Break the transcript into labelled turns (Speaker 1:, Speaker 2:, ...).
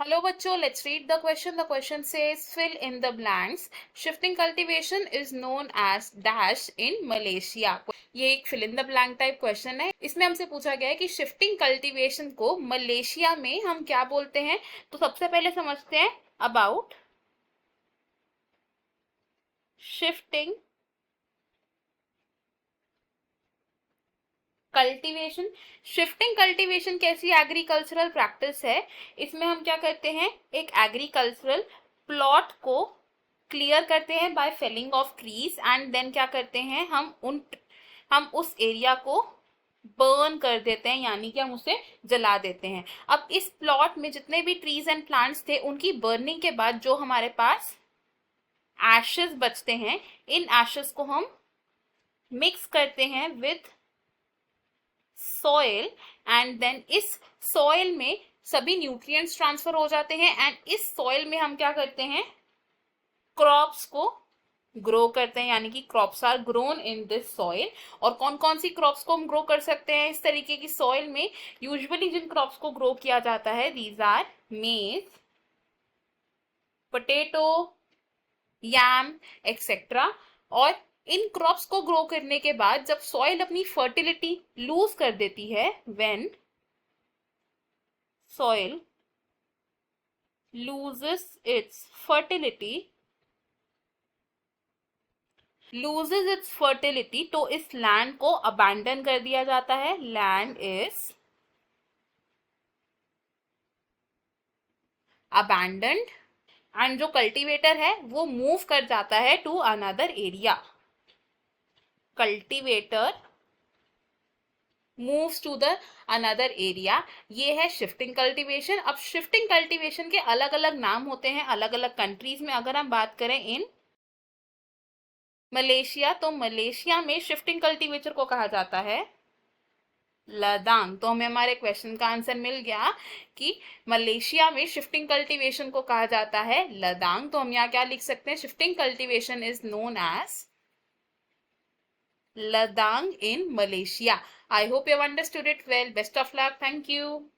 Speaker 1: Hello बच्चों, let's read the question. The question says fill in the blanks. Shifting cultivation is known as dash in Malaysia. ये एक fill in the blank type question है. इसमें हमसे पूछा गया है कि shifting cultivation को मलेशिया में हम क्या बोलते हैं. तो सबसे पहले समझते हैं about shifting cultivation. Shifting cultivation कैसी एग्रीकल्चरल प्रैक्टिस है. इसमें हम क्या करते हैं, एक एग्रीकल्चरल प्लॉट को क्लियर करते हैं by felling of trees and then क्या करते हैं, हम उस एरिया को बर्न कर देते हैं, यानी कि हम उसे जला देते हैं. अब इस प्लॉट में जितने भी ट्रीज एंड प्लांट्स थे उनकी बर्निंग के बाद जो हमारे पास एशेस बचते हैं, इन एशेस को हम मिक्स करते हैं विथ सॉइल एंड देन इस सॉइल में सभी न्यूट्रिएंट्स ट्रांसफर हो जाते हैं एंड इस सॉइल में हम क्या करते हैं, क्रॉप्स को ग्रो करते हैं, यानी कि crops are grown in this soil. और कौन कौन सी क्रॉप्स को हम ग्रो कर सकते हैं इस तरीके की सॉइल में. यूजुअली जिन क्रॉप्स को ग्रो किया जाता है, दीज आर मेज, पोटैटो, याम एक्सेट्रा. और इन क्रॉप्स को ग्रो करने के बाद जब सॉइल अपनी फर्टिलिटी लूज कर देती है, when soil loses its fertility, तो इस लैंड को अबैंडन कर दिया जाता है. लैंड इज अबैंडन्ड एंड जो कल्टीवेटर है वो मूव कर जाता है to another area. Cultivator moves to the another area. ये है शिफ्टिंग कल्टीवेशन. अब शिफ्टिंग कल्टीवेशन के अलग अलग नाम होते हैं अलग अलग कंट्रीज में. अगर हम बात करें इन मलेशिया, तो मलेशिया में शिफ्टिंग कल्टीवेटर को कहा जाता है लदांग. तो हमें हमारे क्वेश्चन का आंसर मिल गया कि मलेशिया में शिफ्टिंग कल्टीवेशन को कहा जाता है लदांग. तो हम यहाँ क्या लिख सकते हैं, shifting cultivation is known as Ladang in Malaysia. I hope you have understood it well. Best of luck. Thank you.